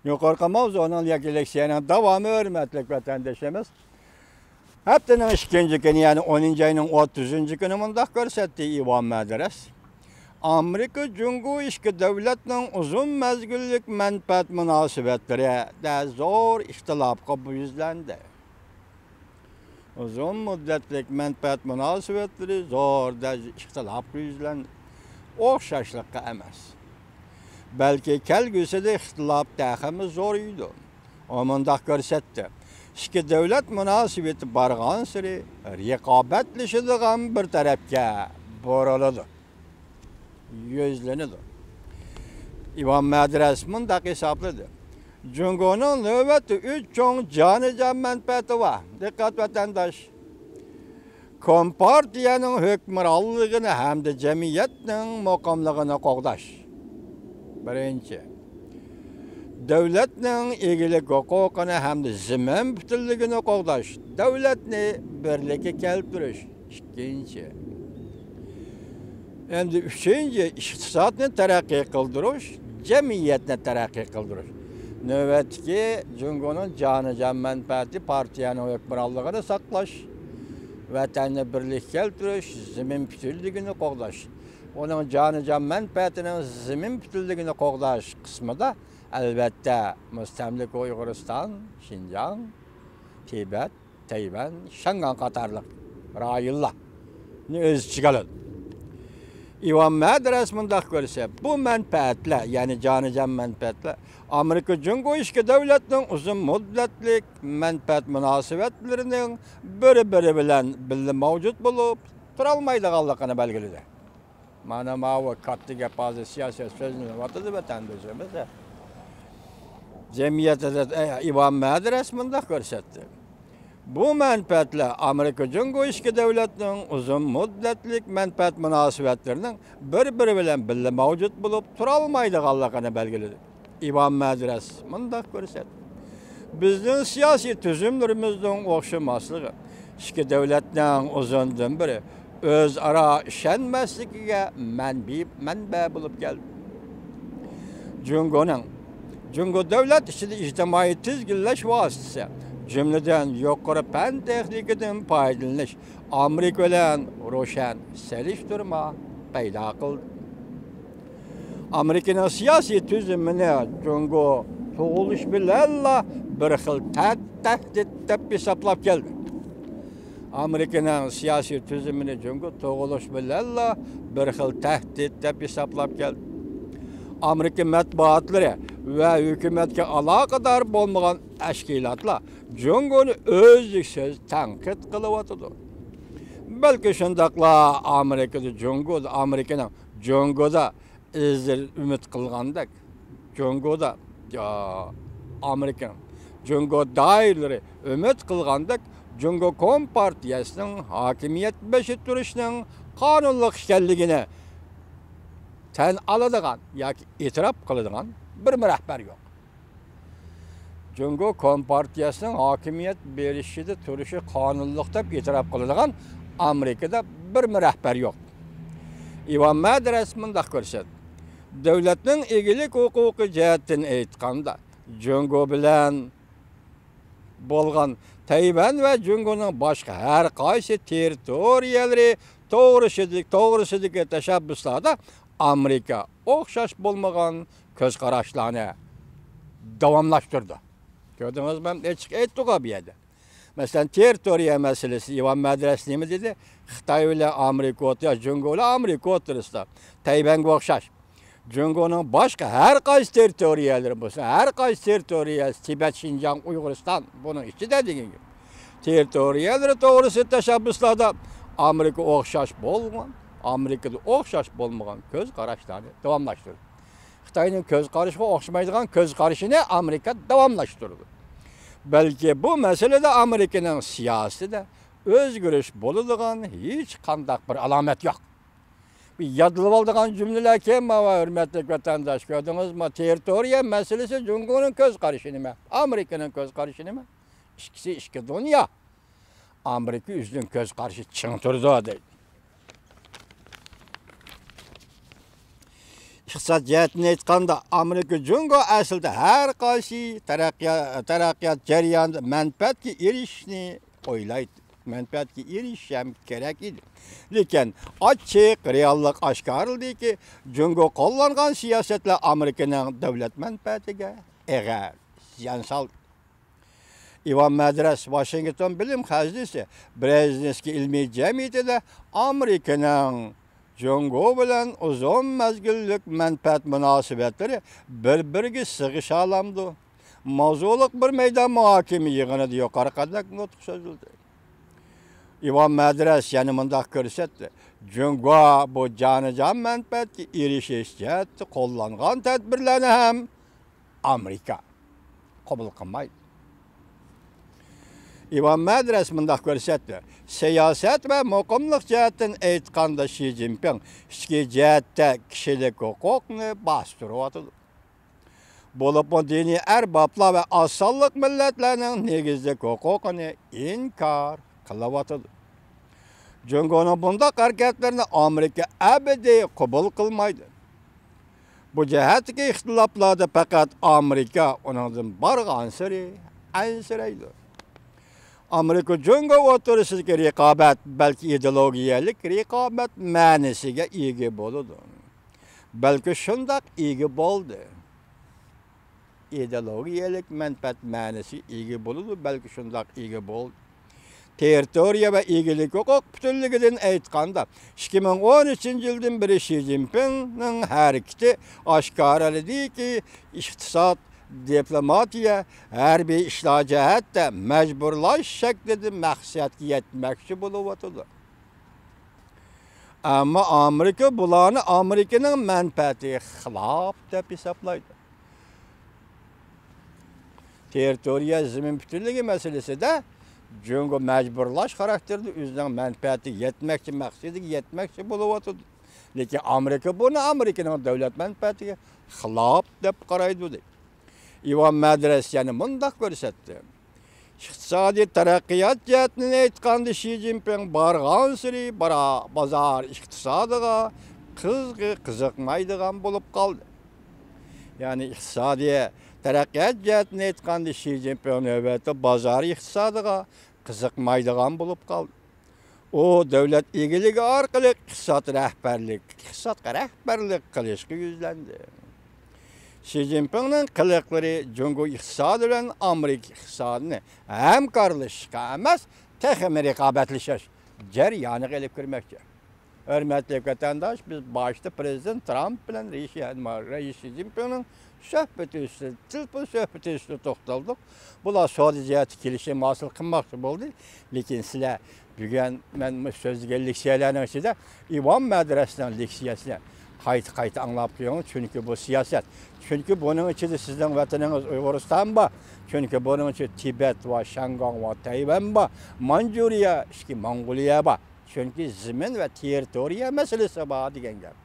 Yukarı mavzunun yakeleksiyenin devamı hürmetlik vatandaşımız. Haftanın 2. günü yani 10. ayının 30. günü mundaq görsetdi İvan Medres. Amerika Cungu işki devletinin uzun mezgillik menfaat münasebetleri de zor ihtilafqa bu yüzlendi. Uzun müddetlik menfaat münasebetleri zor da ihtilafqa yüzlendi. Oxşaşlıqqa emas. Belki kelgüsü de ihtilaf daximi zor idi. O mundaq görsetdi. İki devlet münasebeti barğan siri rekabetlişidiğen bir tarafga boruladı. Yüzlenidi. İvan Medres mundaq hesapladı. Cungunun növbeti 3 çoğun canıca menfaati var. Dikkat vatandaş. Kompartiyanın hükmürallığını hem de cemiyetin mukamlığını qoğdaş. Birinci. Devletinin egilik hukukunu hem de zimin bütünlüğünü qoğdaş. Devletni birlikte keltiriş. İkinci. Hem de üçüncü, iktisadını terakki kıldırış, cemiyetini terakki kıldırış. Növbetki Cungunun canıca menfaati partiyanın hükmürallığını saklaş. Vatanını birlik keltiriş, zimin bütünlüğünü qoğdaş. Onun canıca menfaatinin zimin bütünlüğünü qoğdaş kısmı da elbette müstemlik Uyg'uriston, Şinjan, Tibet, Tayvan, Şangan qatarlıq rayonlarni o'z ichiga oladi. İvan Medres mundaq görse, bu menfaatlar, yani canıca menfaatlar, Amerika Cungu işki devletinin uzun müddetlik menfaat münasebetlerinin biri bilen birli mevcut bulup, turalmaydiganligini belgiledi. Mana mavi kattı gapazı siyaset sözünü vatıdı vatandaşımız. Cemiyette İvan Medres mundaq görsetti. Bu menfaatlar Amerika Cungu işki devletinin uzun müddetlik menfaat münasebetlerinin biri bilen birli mevcut bulup turalmaydiganligini belgiledi. İvan Medres mundaq görsetti. Bizning siyasi tüzümlerimizden oxşamaslığı işki devletinin uzundan biri özara işenmesligiga manba bulup geldi. Cungu devlet içinde ictimai tizginleş vasıtası, cümleden yukarı pen texnikiden faydalanış, Amerika bilen roşan seliştirme payda kıldı. Amerika'nın siyasi tüzümüne Cungu tuğuluş bilenla bir xil tehdit dep hesaplap geldi. Amerika'nın siyasi tüzümüne Cungu tuğuluş bilenla bir xil tehdit dep hesaplap geldi. Amerika matbuatları ve hükümetke alakadar bolmagan teşkilatlar Cungu'nu özlüksüz tenkit kılıvatıdı. Belki şundakla Amerika'nın Cungu'da izdir ümit kılgandık. Cungu'da Amerika'nın Cungu dairleri ümit kılgandık. Cungu Kompartiyasının hakimiyet beşi turuşunun kanunluk işgalligini ten alıdığan, yoki itiraf kılıdığan bir rehber yok. Cungu Kompartiyasının hakimiyet berişide turuşu kanunluk deb itiraf kılıdığan Amerika'da bir rehber yok. İvan Medres mundaq görset. Devletinin egilik hukuku cihetten aytganda Cungu bilen bolgan Tayvan ve Cungu'nun başka her qaysi territoriyaları toğrısıdaki teşebbüslarda Amerika oxşaş bolmagan köz qaraşlarını davamlaştırdı. Gördünüz mü? Açık ayttık bir yerde. Mesela territoriya meselesi İvan Medres nemi dedi? Xitay ile Amerika oturuyor, Cungu ile Amerika oturursa. Tayvan oxşaş. Cungu'nun başka her qaysi territoriyaları bu. Her qaysi territoriya, Tibet, Şinjan, Uyg'uriston bunun içi dediğin gibi. Territoriyaları doğrusu teşebbüslarda Amerika oxşaş bolgan. Amerika'da oxşaş bolmagan köz qaraşlarını davamlaştırdı. Xitayning köz qarışıga oxşamaydigan köz qarışını Amerika davamlaştırdı. Belki bu meselede Amerika'nın siyaseti özgürüş boladigan hiç qandaq bir alamet yok. Bir yadılıb aldığan cümleler kim var hürmetli vatandaş gördünüz mü? Territoriya meselesi Cungu'nun köz qarışını mı? Amerika'nın köz qarışını mı? İkisi iki dünya. Amerika üzlün köz qarışı çıntırdı deydi. iqtisod jihatini aytganda Amerika Jungo aslida har qaysi taraqqiyot jarayonida manfaatga erishishni o'ylaydi. Manfaatga erishish ham kerak edi. Lekin ochiq reallik oshkorildiki, Jungo qo'llangan siyosatlar Amerikaning davlat manfaatiga eg'ar ziyon soldi. Ivan Madras Washington bilim xazisi Brezhnevskiy ilmiy jamiyatida Amerikaning Jungo bilan uzun mezgillik manfaat munosabatlari bir-biriga sig'ish olamdi. Mavzuliq bir maydon muhokama yig'inida yuqori qadar nutq so'zildi. Ivan Madras yana mundaq ko'rsatdi. Jungo bu jonijon manfaatga erishish jihatida qo'llangan tadbirlarni ham Amerika qabul qilmaydi. Ivan Madras mundaq ko'rsatdi. Siyosat va muqimlik jihatdan aytganda Xi Jinping ichki jihatda kishilik huquqni bostiryapti. Bo'lib diniy arboblar va osonlik millatlarning negizlik huquqini inkor qilyapti. Jungoning bundaq harakatlarini Amerika abadiy qabul qilmaydi. Bu jihatdagi ixtiloflarda faqat Amerika uningdan borgan sari ansiraydi. Amerika Jungo o'rtasidagi raqobat balki ideologiyalik raqobat ma'nisiga ega bo'ladi. Balki shundoq ega bo'ldi. Ideologiyalik manfaat ma'nisi ega bo'ladi, balki shundoq ega bo'ldi. Territoriya va egilik huquq butunligidan aytganda 2013-yildan beri Xi Jinpingning harakati oshkoraladiki, iqtisod, diplomatiya, harbiy ishlar jihatda majburlash shaklida maqsadga yetmoqchi bo'lyapti. Ammo Amerika bularni Amerikaning manfaatiga xilof deb hisoblaydi. Territoriya zamin butunligi masalasida Jungo majburlash xarakterli o'zining manfaatiga yetmoqchi, maqsadiga yetmoqchi bo'lyapti. Lekin Amerika buni Amerikaning davlat manfaatiga xilof deb qaraydi. Ivan Madras yana mundaq ko'rsatdi. Iqtisodiy taraqqiyot jihatini aytganda Xi Jinping borgan sari bozor iqtisodiga qiziqmaydigan bo'lib qoldi. Ya'ni iqtisodiy taraqqiyot jihatini aytganda Xi Jinping navbatda bozor iqtisodiga qiziqmaydigan bo'lib qoldi. U davlat egiligi orqali iqtisodga rahbarlik qilishga yuzlandi. Xi Jinpingning qiliqlari Jungo iqtisodi bilan Amerika iqtisodini hamkorlashishga emas, texnik raqobatlashish jarayoniga olib kirmoqchi. Hurmatli vatandosh, biz boshda prezident Trump bilan Rais Xi Jinpingning telefon suhbati ustida to'xtaldik. Bular savdo jihati kelishim hosil qilmoqchi bo'ldi. Lekin sizlar bugun men so'zga leksiyalarning ichida Ivan Madrasning leksiyasini qayta anglab qo'ying, chunki bu siyosat. Chunki buning ichida sizning vataningiz Uyg'uriston bor. Chunki buning ichida Tibet va Shangon va Tayvan bor. Manjuriya, Mongoliya bor. Chunki zamin va territoriya masalasi bor degan gap.